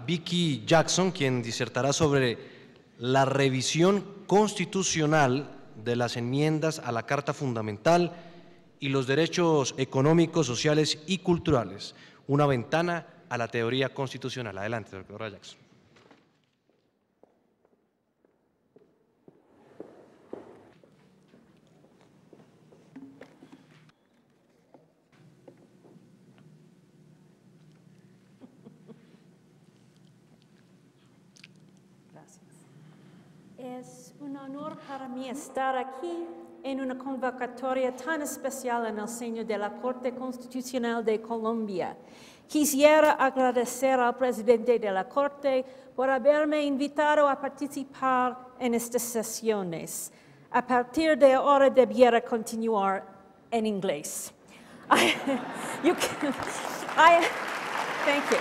Vicky Jackson, quien disertará sobre la revisión constitucional de las enmiendas a la Carta Fundamental y los derechos económicos, sociales y culturales, una ventana a la teoría constitucional. Adelante, doctora Jackson. Es un honor para mí estar aquí en una convocatoria tan especial en el seno de la Corte Constitucional de Colombia. Quisiera agradecer al presidente de la Corte por haberme invitado a participar en estas sesiones. A partir de ahora debiera continuar en inglés. Thank you.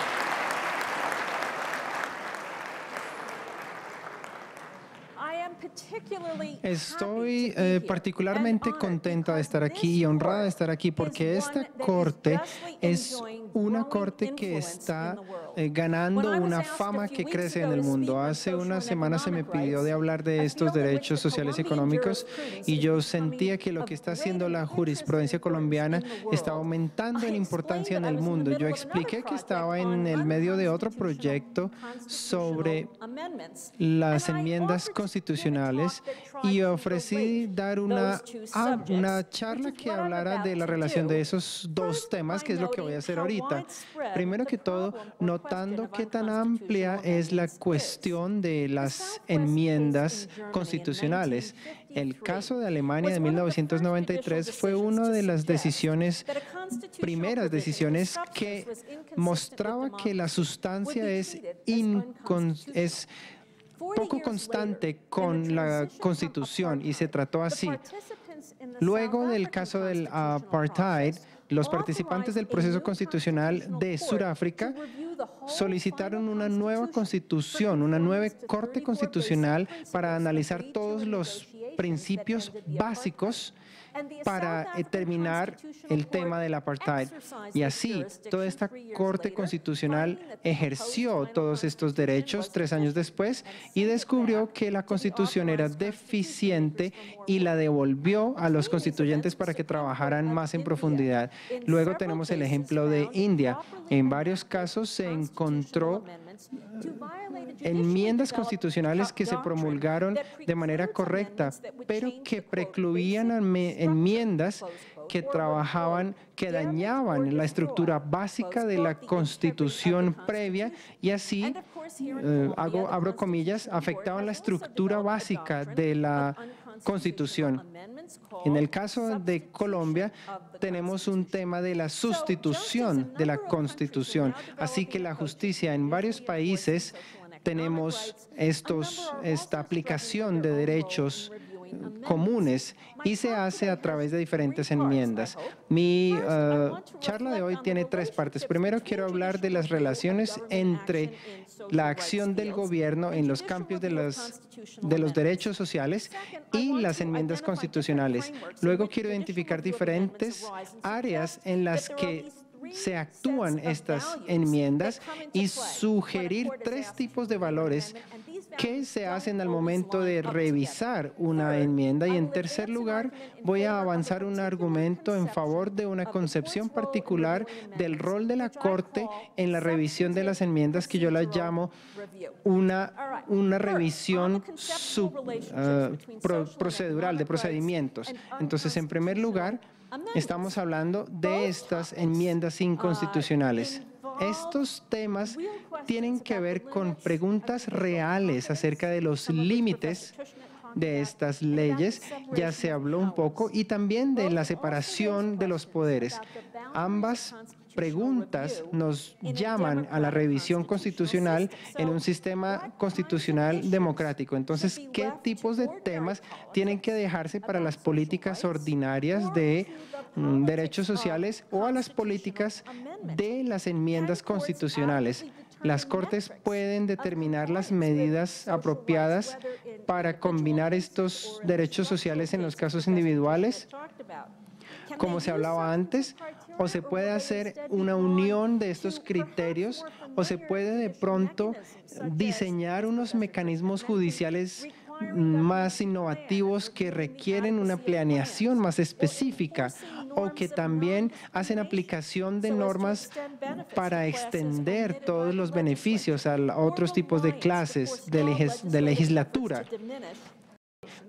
Estoy particularmente contenta de estar aquí y honrada de estar aquí porque esta corte es una corte que está ganando una fama que crece en el mundo. Hace unas semanas se me pidió de hablar de estos derechos sociales y económicos y yo sentía que lo que está haciendo la jurisprudencia colombiana está aumentando en importancia en el mundo. Yo expliqué que estaba en el medio de otro proyecto sobre las enmiendas constitucionales y ofrecí dar una charla que hablara de la relación de esos dos temas, que es lo que voy a hacer ahorita. Primero que todo, notando qué tan amplia es la cuestión de las enmiendas constitucionales. El caso de Alemania de 1993 fue una de las primeras decisiones que mostraba que la sustancia es poco constante con la Constitución y se trató así. Luego del caso del apartheid, los participantes del proceso constitucional de Sudáfrica solicitaron una nueva constitución, una nueva corte constitucional para analizar todos los principios básicos para terminar el tema del apartheid. Y así, toda esta Corte Constitucional ejerció todos estos derechos 3 años después y descubrió que la Constitución era deficiente y la devolvió a los constituyentes para que trabajaran más en profundidad. Luego tenemos el ejemplo de India. En varios casos se encontró enmiendas constitucionales que se promulgaron de manera correcta, pero que precluían enmiendas que dañaban la estructura básica de la Constitución previa y así, abro comillas, afectaban la estructura básica de la Constitución. En el caso de Colombia, tenemos un tema de la sustitución de la Constitución. Así que la justicia en varios países tenemos esta aplicación de derechos comunes y se hace a través de diferentes enmiendas. Mi charla de hoy tiene 3 partes. Primero quiero hablar de las relaciones entre la acción del gobierno en los campos de los derechos sociales y las enmiendas constitucionales. Luego quiero identificar diferentes áreas en las que se actúan estas enmiendas y sugerir 3 tipos de valores que se hacen al momento de revisar una enmienda. Y en tercer lugar, voy a avanzar un argumento en favor de una concepción particular del rol de la Corte en la revisión de las enmiendas, que yo la llamo una revisión procedural, de procedimientos. Entonces, en primer lugar, estamos hablando de estas enmiendas inconstitucionales. Estos temas tienen que ver con preguntas reales acerca de los límites de estas leyes. Ya se habló un poco, y también de la separación de los poderes. Ambas preguntas nos llaman a la revisión constitucional en un sistema constitucional democrático. Entonces, ¿qué tipos de temas tienen que dejarse para las políticas ordinarias de derechos sociales o a las políticas de las enmiendas constitucionales? Las Cortes pueden determinar las medidas apropiadas para combinar estos derechos sociales en los casos individuales, como se hablaba antes, o se puede hacer una unión de estos criterios, o se puede de pronto diseñar unos mecanismos judiciales más innovativos que requieren una planeación más específica o que también hacen aplicación de normas para extender todos los beneficios a otros tipos de clases de legislatura.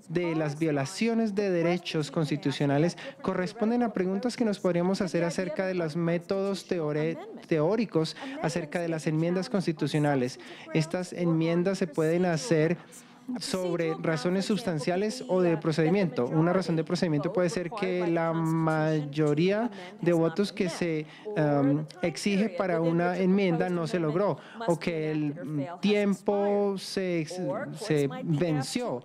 De las violaciones de derechos constitucionales corresponden a preguntas que nos podríamos hacer acerca de los métodos teóricos acerca de las enmiendas constitucionales. Estas enmiendas se pueden hacer sobre razones sustanciales o de procedimiento. Una razón de procedimiento puede ser que la mayoría de votos que se exige para una enmienda no se logró o que el tiempo se venció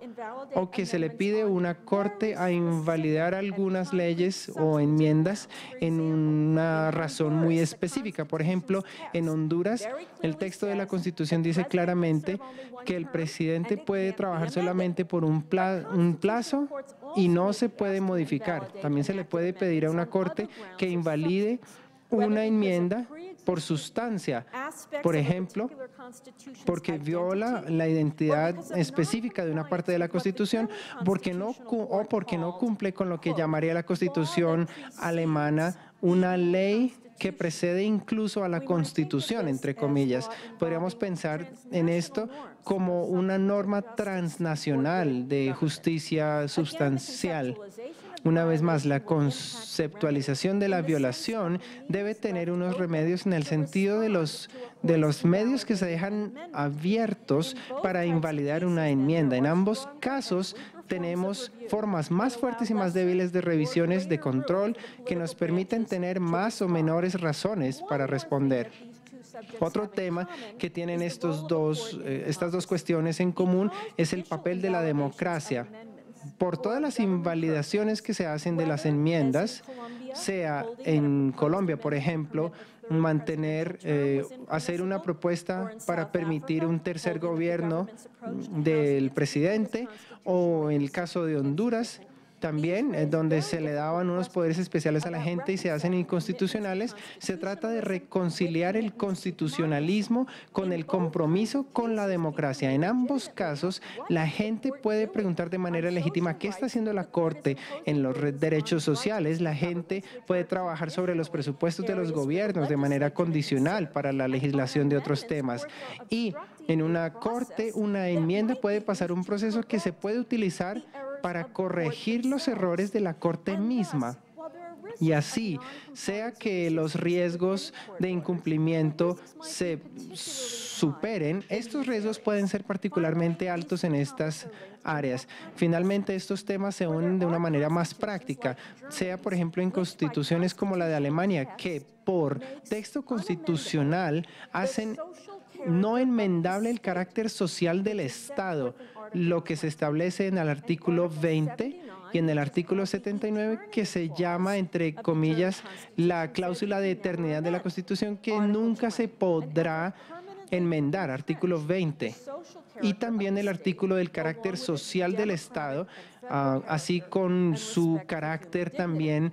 o que se le pide una corte a invalidar algunas leyes o enmiendas en una razón muy específica. Por ejemplo, en Honduras, el texto de la Constitución dice claramente que el presidente puede trabajar solamente por un plazo y no se puede modificar. También se le puede pedir a una corte que invalide una enmienda por sustancia, por ejemplo, porque viola la identidad específica de una parte de la Constitución, porque no cumple con lo que llamaría la Constitución alemana una ley que precede incluso a la Constitución, entre comillas. Podríamos pensar en esto como una norma transnacional de justicia sustancial. Una vez más, la conceptualización de la violación debe tener unos remedios en el sentido de los medios que se dejan abiertos para invalidar una enmienda. En ambos casos, tenemos formas más fuertes y más débiles de revisiones de control que nos permiten tener más o menores razones para responder. Otro tema que tienen estas dos cuestiones en común es el papel de la democracia. Por todas las invalidaciones que se hacen de las enmiendas, sea en Colombia, por ejemplo, hacer una propuesta para permitir un tercer gobierno del presidente, o en el caso de Honduras, también, donde se le daban unos poderes especiales a la gente y se hacen inconstitucionales. Se trata de reconciliar el constitucionalismo con el compromiso con la democracia. En ambos casos, la gente puede preguntar de manera legítima qué está haciendo la Corte en los derechos sociales. La gente puede trabajar sobre los presupuestos de los gobiernos de manera condicional para la legislación de otros temas. Y en una Corte, una enmienda puede pasar un proceso que se puede utilizar para corregir los errores de la Corte misma. Y así, sea que los riesgos de incumplimiento se superen, estos riesgos pueden ser particularmente altos en estas áreas. Finalmente, estos temas se unen de una manera más práctica, sea por ejemplo en constituciones como la de Alemania, que por texto constitucional hacen no enmendable el carácter social del Estado, lo que se establece en el artículo 20 y en el artículo 79, que se llama, entre comillas, la cláusula de eternidad de la Constitución, que nunca se podrá enmendar, artículo 20. Y también el artículo del carácter social del Estado, así con su carácter también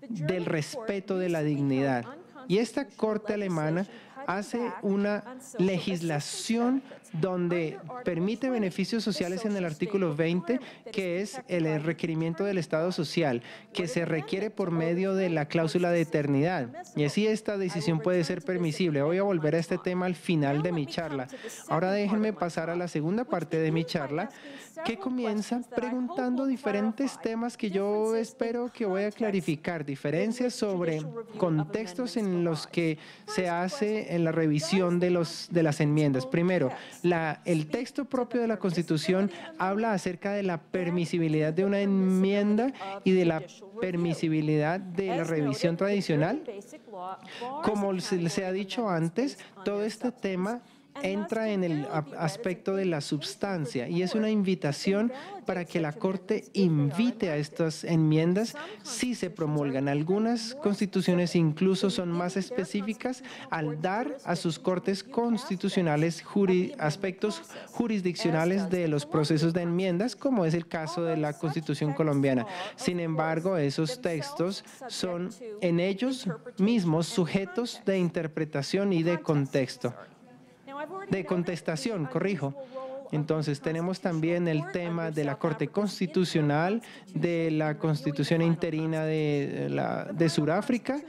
del respeto de la dignidad. Y esta Corte alemana hace una legislación donde permite beneficios sociales en el artículo 20, que es el requerimiento del Estado social, que se requiere por medio de la cláusula de eternidad. Y así esta decisión puede ser permisible. Voy a volver a este tema al final de mi charla. Ahora déjenme pasar a la segunda parte de mi charla, que comienza preguntando diferentes temas que yo espero que voy a clarificar, diferencias sobre contextos en los que se hace en la revisión de las enmiendas. Primero, el texto propio de la Constitución habla acerca de la permisibilidad de una enmienda y de la permisibilidad de la revisión tradicional. Como se ha dicho antes, todo este tema entra en el aspecto de la substancia y es una invitación para que la Corte invite a estas enmiendas si se promulgan. Algunas constituciones incluso son más específicas al dar a sus cortes constitucionales aspectos jurisdiccionales de los procesos de enmiendas, como es el caso de la Constitución colombiana. Sin embargo, esos textos son en ellos mismos sujetos de interpretación y de contexto. contestación, corrijo. Entonces, tenemos también el tema de la Corte Constitucional, de la Constitución interina de Sudáfrica,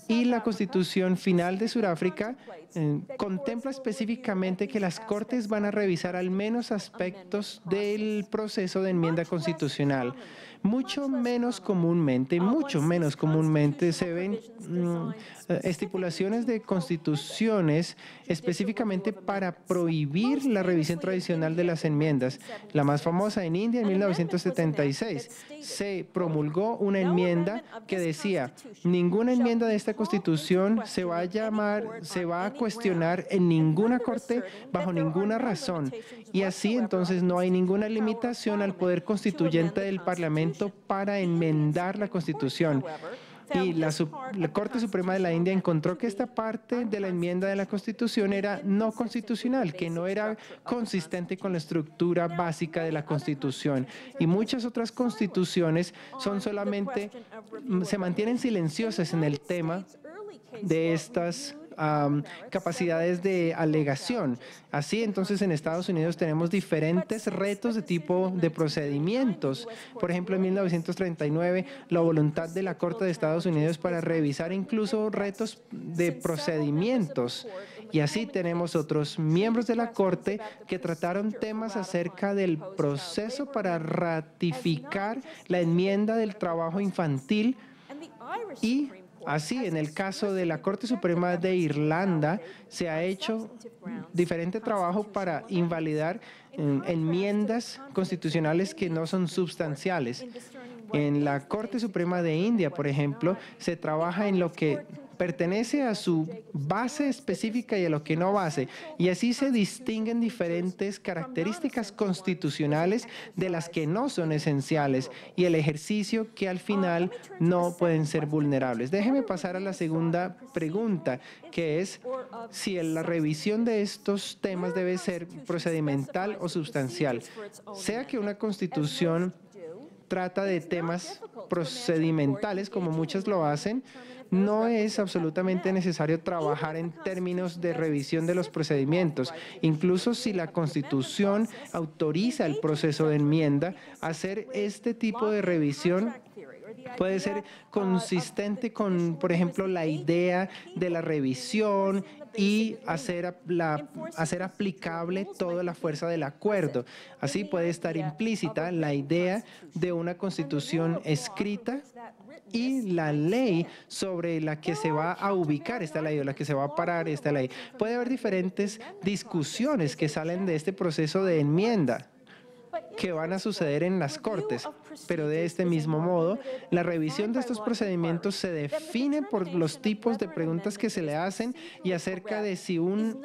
y la Constitución final de Sudáfrica contempla específicamente que las Cortes van a revisar al menos aspectos del proceso de enmienda constitucional. Mucho menos comúnmente se ven estipulaciones de constituciones específicamente para prohibir la revisión tradicional de las enmiendas. La más famosa en India en 1976 se promulgó una enmienda que decía: ninguna enmienda de esta Constitución se va a cuestionar en ninguna corte bajo ninguna razón. Y así entonces no hay ninguna limitación al poder constituyente del Parlamento para enmendar la Constitución. Y la Corte Suprema de la India encontró que esta parte de la enmienda de la Constitución era no constitucional, que no era consistente con la estructura básica de la Constitución. Y muchas otras constituciones se mantienen silenciosas en el tema de estas capacidades de alegación. Así, entonces, en Estados Unidos tenemos diferentes retos de tipo de procedimientos. Por ejemplo, en 1939, la voluntad de la Corte de Estados Unidos para revisar incluso retos de procedimientos. Y así tenemos otros miembros de la Corte que trataron temas acerca del proceso para ratificar la enmienda del trabajo infantil. Y así, en el caso de la Corte Suprema de Irlanda, se ha hecho diferente trabajo para invalidar enmiendas constitucionales que no son sustanciales. En la Corte Suprema de India, por ejemplo, se trabaja en lo que pertenece a su base específica y a lo que no base. Y así se distinguen diferentes características constitucionales de las que no son esenciales y el ejercicio que al final no pueden ser vulnerables. Déjeme pasar a la segunda pregunta, que es si la revisión de estos temas debe ser procedimental o sustancial. Sea que una constitución trata de temas procedimentales, como muchas lo hacen, no es absolutamente necesario trabajar en términos de revisión de los procedimientos. Incluso si la Constitución autoriza el proceso de enmienda, hacer este tipo de revisión puede ser consistente con, por ejemplo, la idea de la revisión y hacer aplicable toda la fuerza del acuerdo. Así puede estar implícita la idea de una constitución escrita y la ley sobre la que se va a ubicar esta ley o la que se va a parar esta ley. Puede haber diferentes discusiones que salen de este proceso de enmienda que van a suceder en las Cortes, pero de este mismo modo, la revisión de estos procedimientos se define por los tipos de preguntas que se le hacen y acerca de si un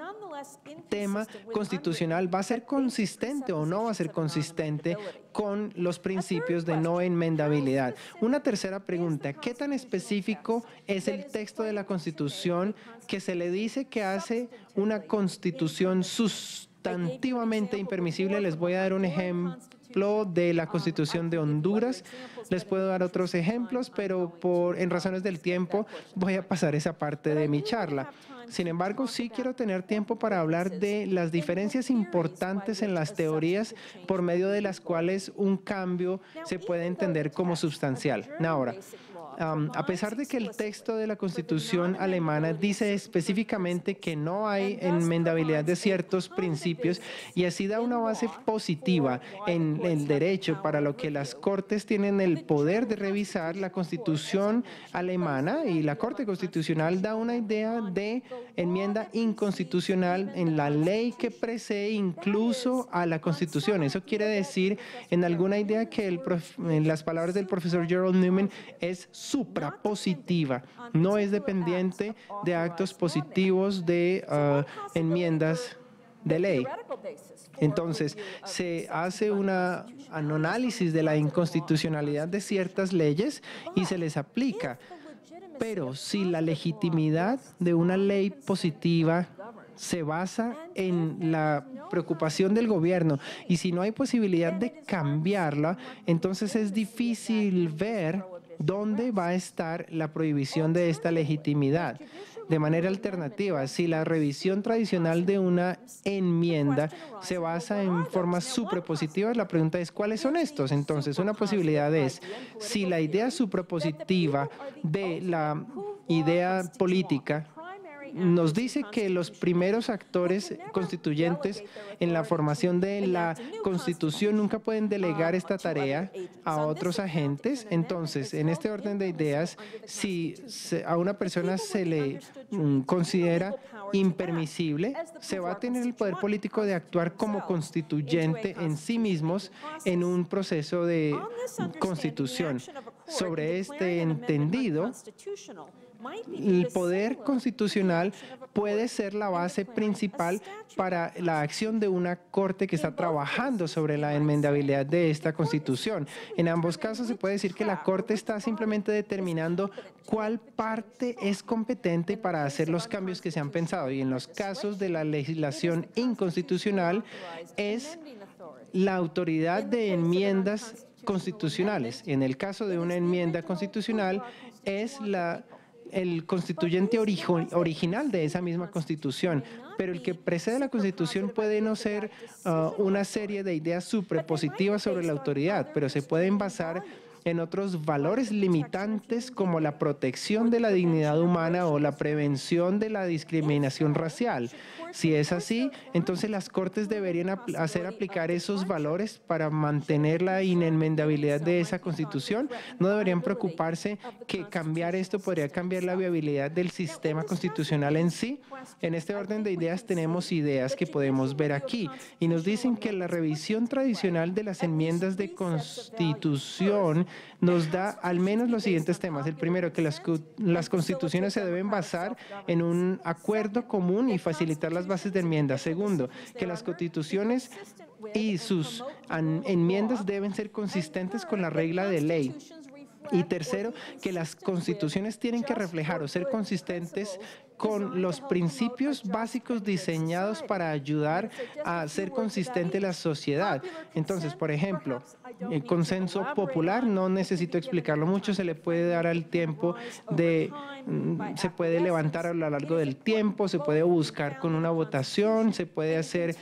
tema constitucional va a ser consistente o no va a ser consistente con los principios de no enmendabilidad. Una tercera pregunta: ¿qué tan específico es el texto de la Constitución que se le dice que hace una Constitución sustantivamente impermisible? Les voy a dar un ejemplo de la Constitución de Honduras. Les puedo dar otros ejemplos, pero en razones del tiempo voy a pasar esa parte de mi charla. Sin embargo, sí quiero tener tiempo para hablar de las diferencias importantes en las teorías por medio de las cuales un cambio se puede entender como sustancial. Ahora, a pesar de que el texto de la Constitución alemana dice específicamente que no hay enmendabilidad de ciertos principios y así da una base positiva en el derecho para lo que las Cortes tienen el poder de revisar, la Constitución alemana y la Corte Constitucional da una idea de enmienda inconstitucional en la ley que precede incluso a la Constitución. Eso quiere decir, en alguna idea, que en las palabras del profesor Gerald Newman, es suprapositiva, no es dependiente de actos positivos de enmiendas de ley. Entonces, se hace un análisis de la inconstitucionalidad de ciertas leyes y se les aplica. Pero si la legitimidad de una ley positiva se basa en la preocupación del gobierno y si no hay posibilidad de cambiarla, entonces es difícil ver dónde va a estar la prohibición de esta legitimidad. de manera alternativa, si la revisión tradicional de una enmienda se basa en formas suprapositivas, la pregunta es ¿cuáles son estos? Entonces, una posibilidad es si la idea suprapositiva de la idea política nos dice que los primeros actores constituyentes en la formación de la Constitución nunca pueden delegar esta tarea a otros agentes. Entonces, en este orden de ideas, si a una persona se le considera impermisible, se va a tener el poder político de actuar como constituyente en sí mismos en un proceso de constitución. Sobre este entendido, el poder constitucional puede ser la base principal para la acción de una corte que está trabajando sobre la enmendabilidad de esta Constitución. En ambos casos se puede decir que la corte está simplemente determinando cuál parte es competente para hacer los cambios que se han pensado. Y en los casos de la legislación inconstitucional es la autoridad de enmiendas constitucionales. En el caso de una enmienda constitucional es el constituyente original de esa misma Constitución, pero el que precede la Constitución puede no ser una serie de ideas suprapositivas sobre la autoridad, pero se pueden basar en otros valores limitantes como la protección de la dignidad humana o la prevención de la discriminación racial. Si es así, entonces las Cortes deberían hacer aplicar esos valores para mantener la inenmendabilidad de esa Constitución. No deberían preocuparse que cambiar esto podría cambiar la viabilidad del sistema constitucional en sí. En este orden de ideas tenemos ideas que podemos ver aquí y nos dicen que la revisión tradicional de las enmiendas de Constitución nos da al menos los siguientes temas. El primero, que las constituciones se deben basar en un acuerdo común y facilitar las bases de enmienda. Segundo, que las constituciones y sus enmiendas deben ser consistentes con la regla de ley. Y tercero, que las constituciones tienen que reflejar o ser consistentes con los principios básicos diseñados para ayudar a ser consistente la sociedad. Entonces, por ejemplo, el consenso popular, no necesito explicarlo mucho, se le puede dar al tiempo se puede levantar a lo largo del tiempo, se puede buscar con una votación, se puede hacer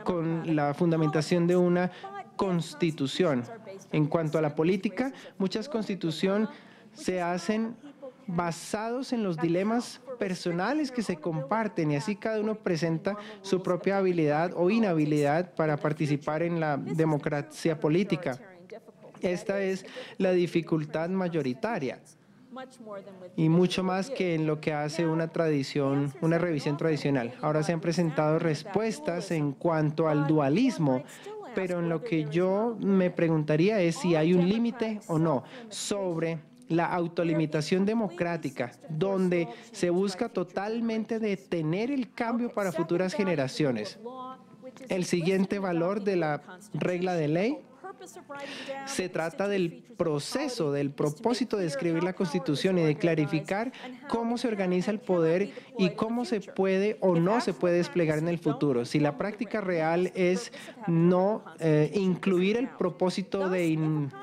con la fundamentación de una constitución. En cuanto a la política, muchas constituciones se hacen basados en los dilemas personales que se comparten y así cada uno presenta su propia habilidad o inhabilidad para participar en la democracia política. Esta es la dificultad mayoritaria y mucho más que en lo que hace una revisión tradicional. Ahora se han presentado respuestas en cuanto al dualismo, pero en lo que yo me preguntaría es si hay un límite o no sobre la autolimitación democrática, donde se busca totalmente detener el cambio para futuras generaciones. El siguiente valor de la regla de ley se trata del proceso, del propósito de escribir la Constitución y de clarificar cómo se organiza el poder y cómo se puede o no se puede desplegar en el futuro. Si la práctica real es no incluir el propósito de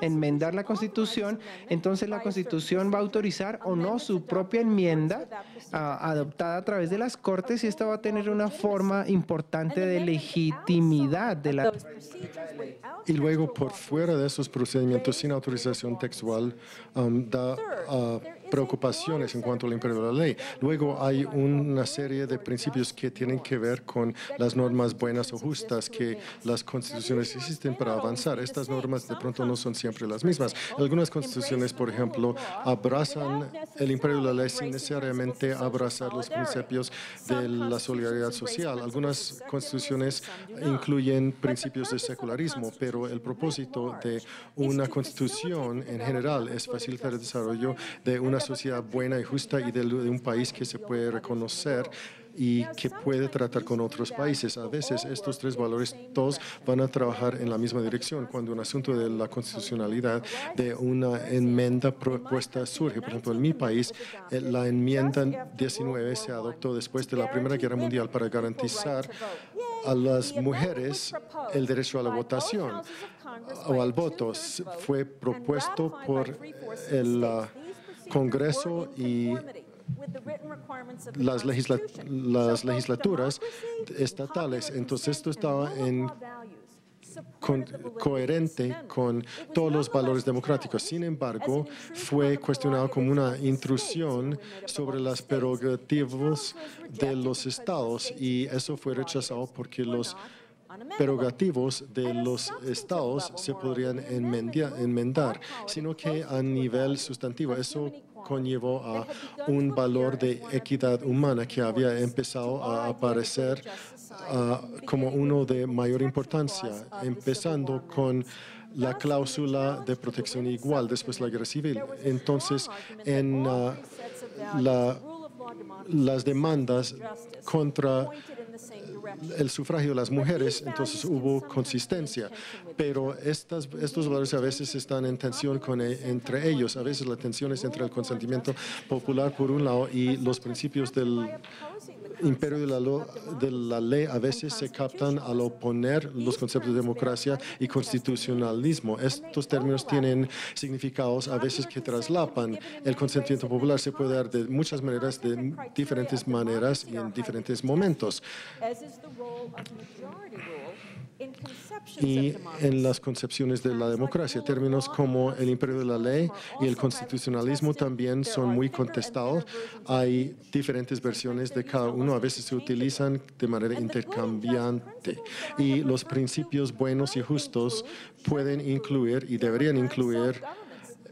enmendar la Constitución, entonces la Constitución va a autorizar o no su propia enmienda adoptada a través de las Cortes y esta va a tener una forma importante de legitimidad de la. Y luego, por fuera de esos procedimientos sin autorización textual, da preocupaciones en cuanto al imperio de la ley. Luego hay una serie de principios que tienen que ver con las normas buenas o justas que las constituciones existen para avanzar. Estas normas de pronto no son siempre las mismas. Algunas constituciones, por ejemplo, abrazan el imperio de la ley sin necesariamente abrazar los principios de la solidaridad social. Algunas constituciones incluyen principios de secularismo, pero el propósito de una constitución en general es facilitar el desarrollo de una sociedad buena y justa y de un país que se puede reconocer y que puede tratar con otros países. A veces estos tres valores todos van a trabajar en la misma dirección. Cuando un asunto de la constitucionalidad de una enmienda propuesta surge, por ejemplo, en mi país, la enmienda 19 se adoptó después de la Primera Guerra Mundial para garantizar a las mujeres el derecho a la votación o al voto. Fue propuesto por el Congreso y las legislaturas estatales. Entonces esto estaba coherente con todos los valores democráticos. Sin embargo, fue cuestionado como una intrusión sobre las prerrogativas de los estados y eso fue rechazado porque los prerrogativos de los estados se podrían enmendar, sino que a nivel sustantivo eso conllevó a un valor de equidad humana que había empezado a aparecer como uno de mayor importancia, empezando con la cláusula de protección igual después de la guerra civil. Entonces, en las demandas contra el sufragio de las mujeres, entonces hubo consistencia, pero estos valores a veces están en tensión entre ellos. A veces la tensión es entre el consentimiento popular por un lado y los principios del imperio de la ley a veces se captan al oponer los conceptos de democracia y constitucionalismo. Estos términos tienen significados a veces que traslapan. El consentimiento popular se puede dar de muchas maneras, de diferentes maneras y en diferentes momentos. Y en las concepciones de la democracia, términos como el imperio de la ley y el constitucionalismo también son muy contestados. Hay diferentes versiones de cada uno, a veces se utilizan de manera intercambiante. Y los principios buenos y justos pueden incluir y deberían incluir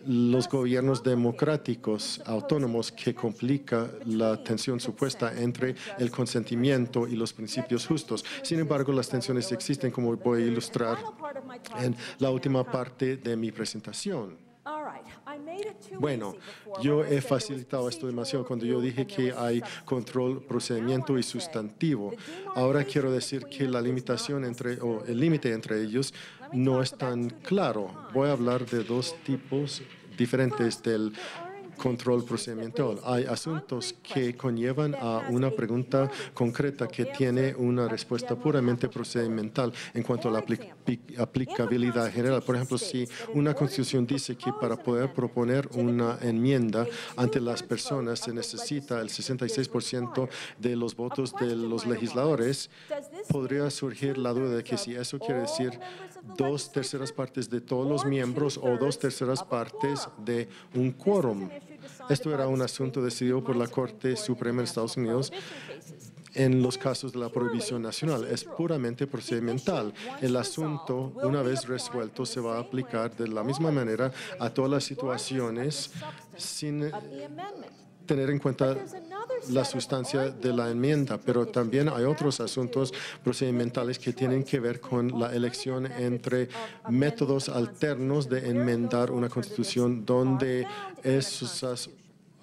los gobiernos democráticos autónomos que complica la tensión supuesta entre el consentimiento y los principios justos. Sin embargo, las tensiones existen, como voy a ilustrar en la última parte de mi presentación. Bueno, yo he facilitado esto demasiado cuando yo dije que hay control, procedimiento y sustantivo. Ahora quiero decir que la limitación o el límite entre ellos no es tan claro. Voy a hablar de dos tipos diferentes del control procedimental. Hay asuntos que conllevan a una pregunta concreta que tiene una respuesta puramente procedimental en cuanto a la aplicabilidad general. Por ejemplo, si una constitución dice que para poder proponer una enmienda ante las personas se necesita el 66% de los votos de los legisladores, podría surgir la duda de que si eso quiere decir 2/3 partes de todos los miembros o 2/3 partes de un quórum. Esto era un asunto decidido por la Corte Suprema de Estados Unidos en los casos de la prohibición nacional. Es puramente procedimental. El asunto, una vez resuelto, se va a aplicar de la misma manera a todas las situaciones sin tener en cuenta la sustancia de la enmienda, pero también hay otros asuntos procedimentales que tienen que ver con la elección entre métodos alternos de enmendar una constitución donde esas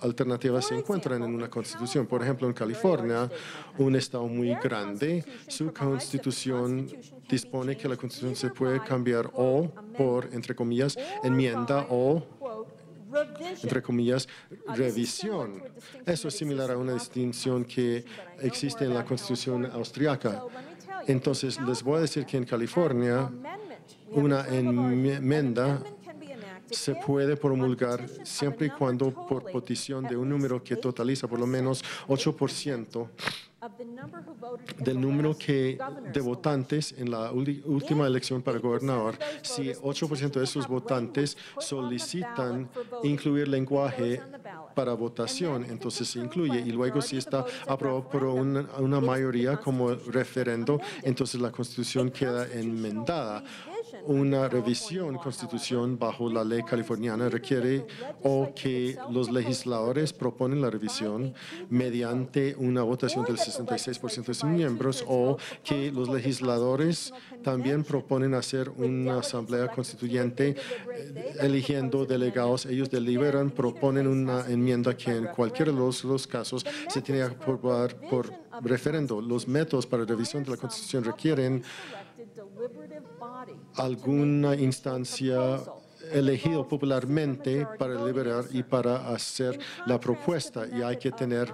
alternativas se encuentran en una constitución. Por ejemplo, en California, un estado muy grande, su constitución dispone que la constitución se puede cambiar o por, entre comillas, enmienda o entre comillas, revisión. Eso es similar a una distinción que existe en la Constitución austriaca. Entonces, les voy a decir que en California, una enmienda se puede promulgar siempre y cuando por petición de un número que totaliza por lo menos 8% del número de votantes en la última elección para gobernador. Si 8% de esos votantes solicitan incluir lenguaje para votación, entonces se incluye. Y luego si está aprobado por una mayoría como referendo, entonces la Constitución queda enmendada. Una revisión constitución bajo la ley californiana requiere o que los legisladores proponen la revisión mediante una votación del 66% de sus miembros o que los legisladores también proponen hacer una asamblea constituyente eligiendo delegados. Ellos deliberan, proponen una enmienda que en cualquiera de los casos se tiene que aprobar por referendo. Los métodos para revisión de la Constitución requieren alguna instancia elegido popularmente para deliberar y para hacer la propuesta, y hay que tener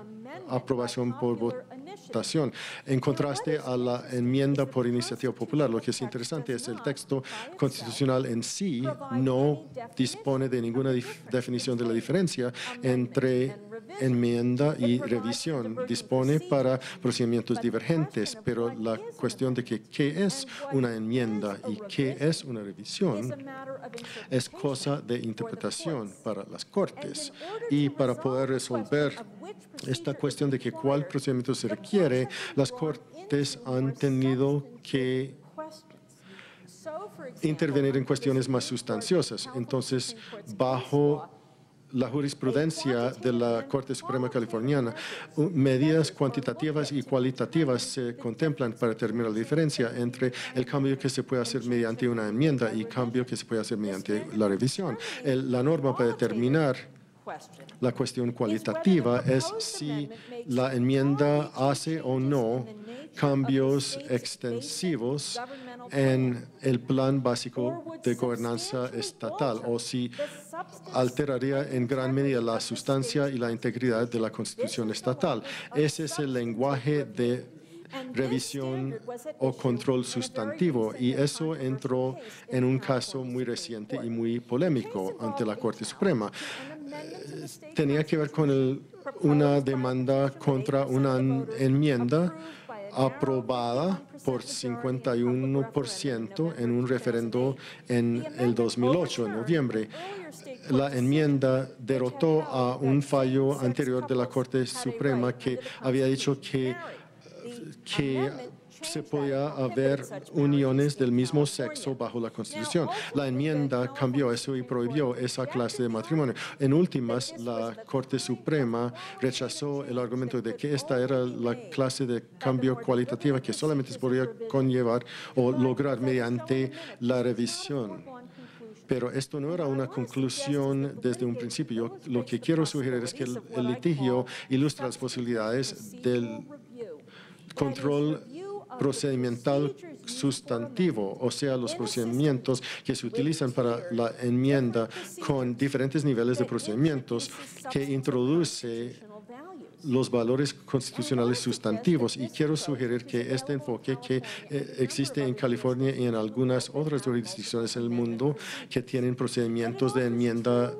aprobación por votación. En contraste a la enmienda por iniciativa popular, lo que es interesante es el texto constitucional en sí no dispone de ninguna definición de la diferencia entre enmienda y revisión dispone para procedimientos divergentes, pero la cuestión de qué es una enmienda y qué es una revisión es cosa de interpretación para las Cortes. Y para poder resolver esta cuestión de cuál procedimiento se requiere, las Cortes han tenido que intervenir en cuestiones más sustanciosas. Entonces, bajo la jurisprudencia de la Corte Suprema Californiana, medidas cuantitativas y cualitativas se contemplan para determinar la diferencia entre el cambio que se puede hacer mediante una enmienda y cambio que se puede hacer mediante la revisión. La norma para determinar la cuestión cualitativa es si la enmienda hace o no cambios extensivos en el plan básico de gobernanza estatal o si alteraría en gran medida la sustancia y la integridad de la Constitución estatal. Ese es el lenguaje de revisión o control sustantivo, y eso entró en un caso muy reciente y muy polémico ante la Corte Suprema. Tenía que ver con una demanda contra una enmienda aprobada por 51% en un referendo en el 2008, en noviembre. La enmienda derrotó a un fallo anterior de la Corte Suprema que había dicho que se podía haber uniones del mismo sexo bajo la Constitución. La enmienda cambió eso y prohibió esa clase de matrimonio. En últimas, la Corte Suprema rechazó el argumento de que esta era la clase de cambio cualitativa que solamente se podía conllevar o lograr mediante la revisión. Pero esto no era una conclusión desde un principio. Lo que quiero sugerir es que el litigio ilustra las posibilidades del control procedimental sustantivo, o sea, los procedimientos que se utilizan para la enmienda con diferentes niveles de procedimientos que introduce los valores constitucionales sustantivos. Y quiero sugerir que este enfoque que existe en California y en algunas otras jurisdicciones en el mundo que tienen procedimientos de enmienda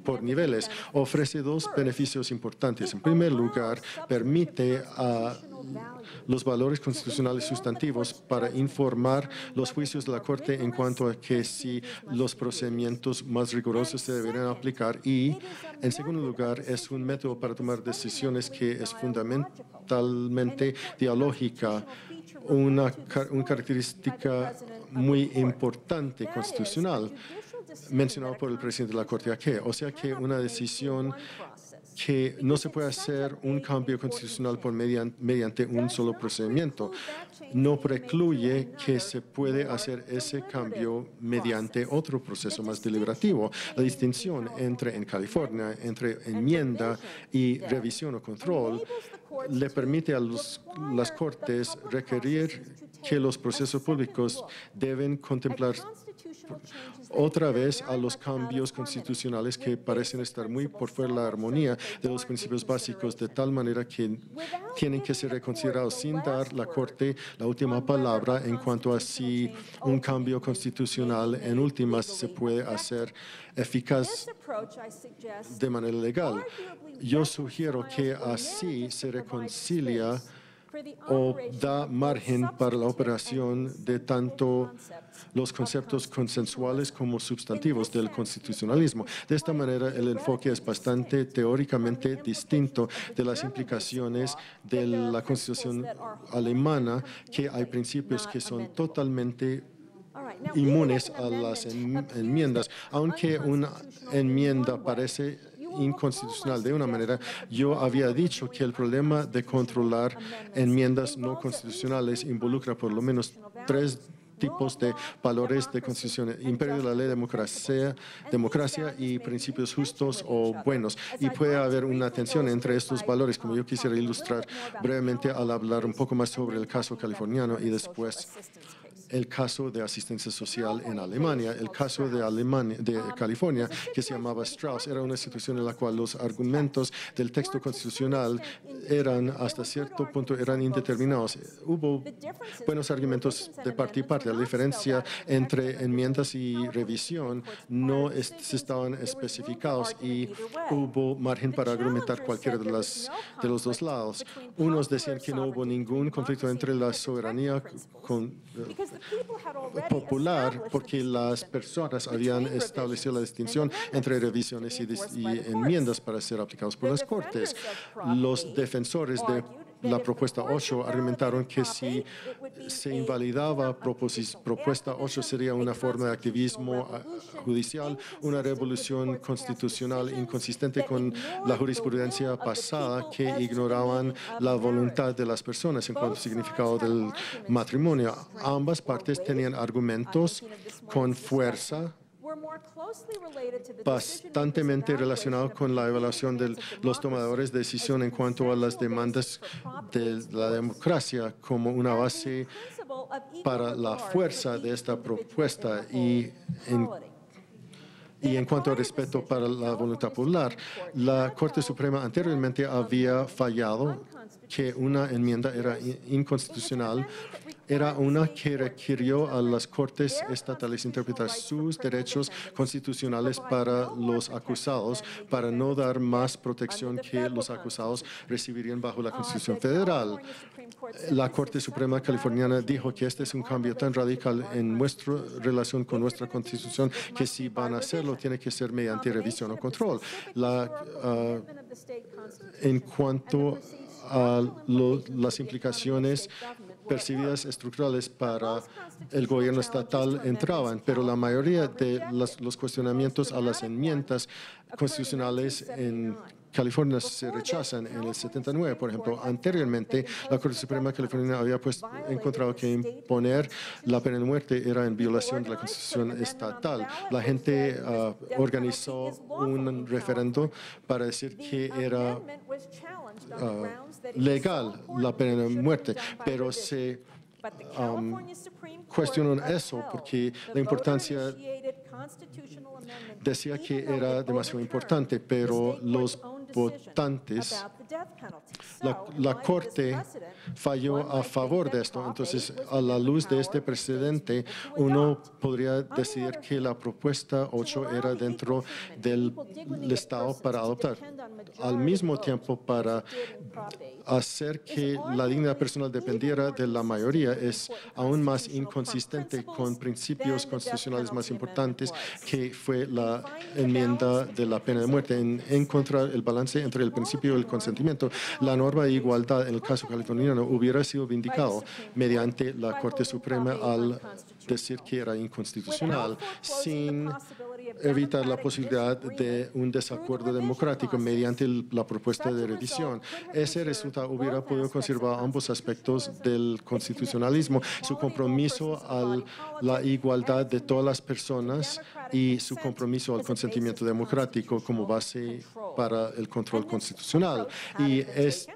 por niveles, ofrece dos beneficios importantes. En primer lugar, permite a los valores constitucionales sustantivos para informar los juicios de la Corte en cuanto a que si los procedimientos más rigurosos se deberían aplicar, y en segundo lugar es un método para tomar decisiones que es fundamentalmente dialógica, una característica muy importante constitucional mencionado por el presidente de la Corte aquí. O sea que una decisión que no se puede hacer un cambio constitucional mediante un solo procedimiento. No precluye que se puede hacer ese cambio mediante otro proceso más deliberativo. La distinción en California, entre enmienda y revisión o control, le permite a las Cortes requerir que los procesos públicos deben contemplar otra vez a los cambios constitucionales que parecen estar muy por fuera de la armonía de los principios básicos, de tal manera que tienen que ser reconsiderados sin dar la Corte la última palabra en cuanto a si un cambio constitucional en últimas se puede hacer eficaz de manera legal. Yo sugiero que así se reconcilia o da margen para la operación de tanto los conceptos consensuales como sustantivos del constitucionalismo. De esta manera, el enfoque es bastante teóricamente distinto de las implicaciones de la Constitución alemana, que hay principios que son totalmente inmunes a las enmiendas. Aunque una enmienda parece inconstitucional de una manera, yo había dicho que el problema de controlar enmiendas no constitucionales involucra por lo menos tres tipos de valores de constitución: imperio de la ley, democracia y principios justos o buenos. Y puede haber una tensión entre estos valores, como yo quisiera ilustrar brevemente al hablar un poco más sobre el caso californiano y después el caso de asistencia social en Alemania. El caso de California, que se llamaba Strauss, era una situación en la cual los argumentos del texto constitucional eran, hasta cierto punto, eran indeterminados. Hubo buenos argumentos de parte y parte. La diferencia entre enmiendas y revisión no estaban especificados y hubo margen para argumentar cualquiera de los dos lados. Unos decían que no hubo ningún conflicto entre la soberanía popular porque las personas habían establecido la distinción entre revisiones y enmiendas para ser aplicados por las Cortes. Los defensores de la propuesta 8 argumentaron que si se invalidaba propuesta 8 sería una forma de activismo judicial, una revolución constitucional inconsistente con la jurisprudencia pasada que ignoraban la voluntad de las personas en cuanto al significado del matrimonio. Ambas partes tenían argumentos con fuerza bastantemente relacionado con la evaluación de los tomadores de decisión en cuanto a las demandas de la democracia como una base para la fuerza de esta propuesta y en cuanto al respeto para la voluntad popular. La Corte Suprema anteriormente había fallado que una enmienda era inconstitucional. Era una que requirió a las Cortes estatales interpretar sus derechos constitucionales para los acusados para no dar más protección que los acusados recibirían bajo la Constitución Federal. La Corte Suprema californiana dijo que este es un cambio tan radical en nuestra relación con nuestra Constitución que si van a hacerlo tiene que ser mediante revisión o control. En cuanto a las implicaciones percibidas estructurales para el gobierno estatal entraban, pero la mayoría de los cuestionamientos a las enmiendas constitucionales en California se rechazan en el 79. Por ejemplo, anteriormente la Corte Suprema californiana había encontrado que imponer la pena de muerte era en violación de la Constitución estatal. La gente organizó un referendo para decir que era legal la pena de muerte, pero se cuestionó eso porque la importancia decía que era demasiado importante, pero los votantes, la Corte falló a favor de esto. Entonces, a la luz de este precedente, uno podría decidir que la propuesta 8 era dentro del Estado para adoptar. Al mismo tiempo, para hacer que la dignidad personal dependiera de la mayoría es aún más inconsistente con principios constitucionales más importantes que fue la enmienda de la pena de muerte. En encontrar el balance entre el principio y el consentimiento, la norma de igualdad en el caso californiano hubiera sido vindicado mediante la Corte Suprema al decir que era inconstitucional, sin evitar la posibilidad de un desacuerdo democrático mediante la propuesta de revisión. Ese resultado hubiera podido conservar ambos aspectos del constitucionalismo, su compromiso a la igualdad de todas las personas y su compromiso al consentimiento democrático como base para el control constitucional. Y este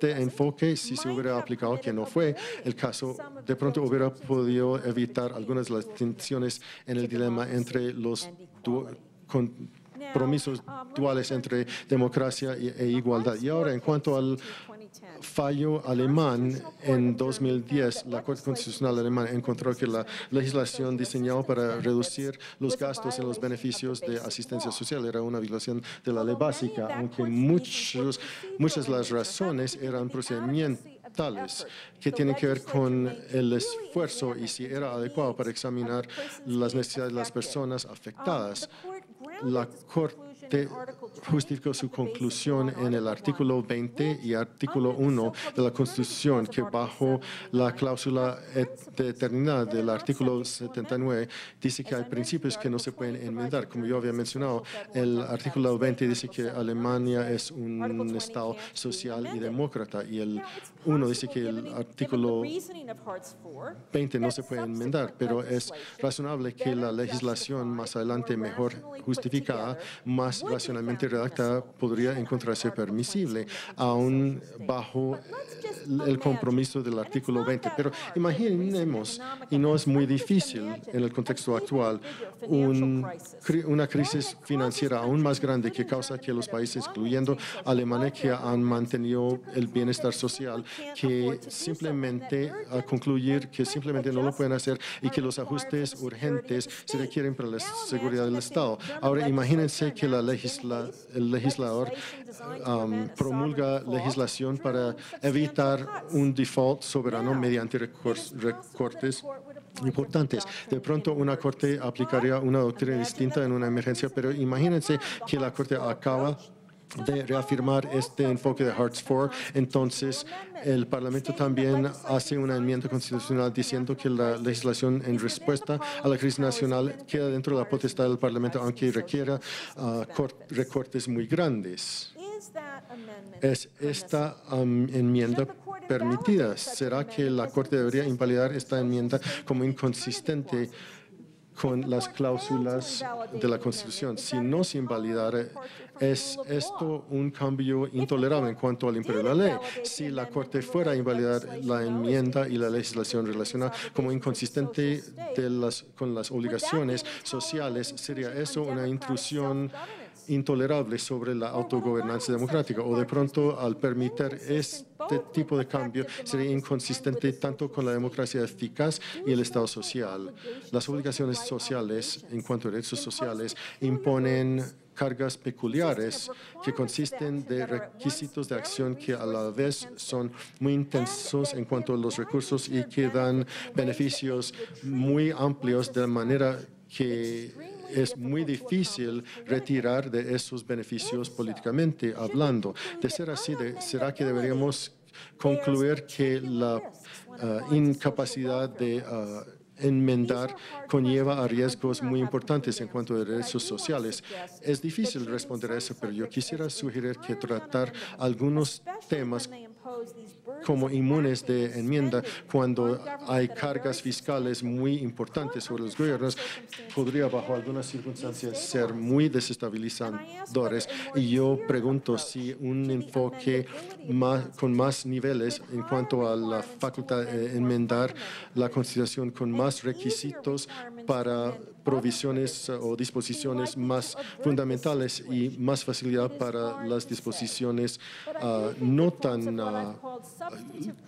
enfoque, si se hubiera aplicado, que no fue el caso, de pronto hubiera podido evitar algunas de las tensiones en el dilema entre los compromisos duales entre democracia e igualdad. Y ahora, en cuanto al fallo alemán, en 2010, la Corte Constitucional alemana encontró que la legislación diseñada para reducir los gastos en los beneficios de asistencia social era una violación de la ley básica, aunque muchas de las razones eran procedimentales que tienen que ver con el esfuerzo y si era adecuado para examinar las necesidades de las personas afectadas. La Corte justificó su conclusión en el artículo 20 y artículo 1 de la Constitución, que bajo la cláusula de eternidad del artículo 79 dice que hay principios que no se pueden enmendar. Como yo había mencionado, el artículo 20 dice que Alemania es un Estado social y demócrata, y el 1 dice que el artículo 20 no se puede enmendar, pero es razonable que la legislación más adelante mejor justificada, más racionalmente redactada podría encontrarse permisible, aún bajo el compromiso del artículo 20. Pero imaginemos, y no es muy difícil en el contexto actual, una crisis financiera aún más grande que causa que los países, incluyendo Alemania, que han mantenido el bienestar social, que simplemente concluir que simplemente no lo pueden hacer y que los ajustes urgentes se requieren para la seguridad del Estado. Ahora imagínense que el legislador promulga legislación para evitar un default soberano mediante recortes importantes. De pronto una corte aplicaría una doctrina distinta en una emergencia, pero imagínense que la corte acaba de reafirmar este enfoque de Hartz-IV. Entonces, el Parlamento también hace una enmienda constitucional diciendo que la legislación en respuesta a la crisis nacional queda dentro de la potestad del Parlamento, aunque requiera recortes muy grandes. ¿Es esta enmienda permitida? ¿Será que la Corte debería invalidar esta enmienda como inconsistente con las cláusulas de la Constitución? Si no se invalidara, ¿es esto un cambio intolerable en cuanto al imperio de la ley? Si la Corte fuera a invalidar la enmienda y la legislación relacionada como inconsistente con las obligaciones sociales, ¿sería eso una intrusión intolerable sobre la autogobernanza democrática? O de pronto, al permitir este tipo de cambio, sería inconsistente tanto con la democracia eficaz y el Estado social. Las obligaciones sociales, en cuanto a derechos sociales, imponen cargas peculiares que consisten de requisitos de acción que a la vez son muy intensos en cuanto a los recursos y que dan beneficios muy amplios, de manera que es muy difícil retirar de esos beneficios políticamente hablando. De ser así, ¿será que deberíamos concluir que la incapacidad de enmendar conlleva a riesgos muy importantes en cuanto a derechos sociales? Es difícil responder a eso, pero yo quisiera sugerir que tratar algunos temas como inmunes de enmienda cuando hay cargas fiscales muy importantes sobre los gobiernos podría bajo algunas circunstancias ser muy desestabilizadores. Y yo pregunto si un enfoque con más niveles en cuanto a la facultad de enmendar la Constitución con más requisitos para provisiones o disposiciones más fundamentales y más facilidad para las disposiciones no tan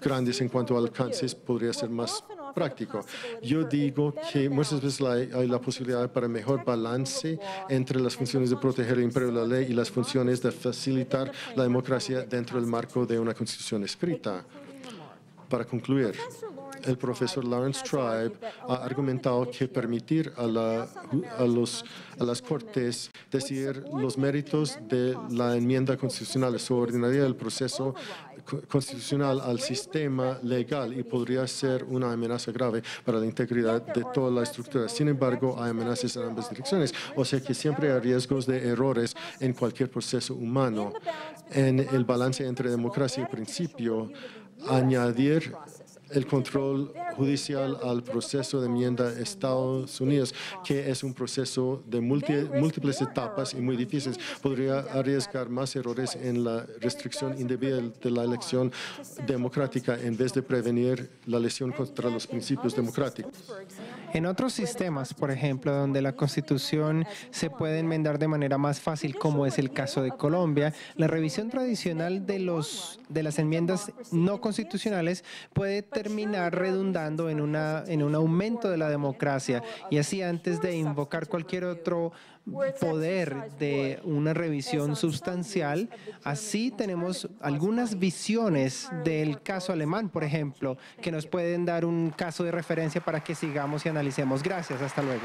grandes en cuanto a alcances podría ser más práctico. Yo digo que muchas veces hay la posibilidad para mejor balance entre las funciones de proteger el imperio de la ley y las funciones de facilitar la democracia dentro del marco de una constitución escrita. Para concluir, el profesor Lawrence Tribe ha argumentado que permitir a las Cortes decidir los méritos de la enmienda constitucional subordinaría el proceso constitucional al sistema legal y podría ser una amenaza grave para la integridad de toda la estructura. Sin embargo, hay amenazas en ambas direcciones, o sea que siempre hay riesgos de errores en cualquier proceso humano. En el balance entre democracia y principio, añadir el control judicial al proceso de enmienda de Estados Unidos, que es un proceso de múltiples etapas y muy difíciles, podría arriesgar más errores en la restricción indebida de la elección democrática en vez de prevenir la lesión contra los principios democráticos. En otros sistemas, por ejemplo, donde la Constitución se puede enmendar de manera más fácil, como es el caso de Colombia, la revisión tradicional de las enmiendas no constitucionales puede terminar redundando en un aumento de la democracia. Y así, antes de invocar cualquier otro poder de una revisión sustancial, así tenemos algunas visiones del caso alemán, por ejemplo, que nos pueden dar un caso de referencia para que sigamos y analicemos. Gracias, hasta luego.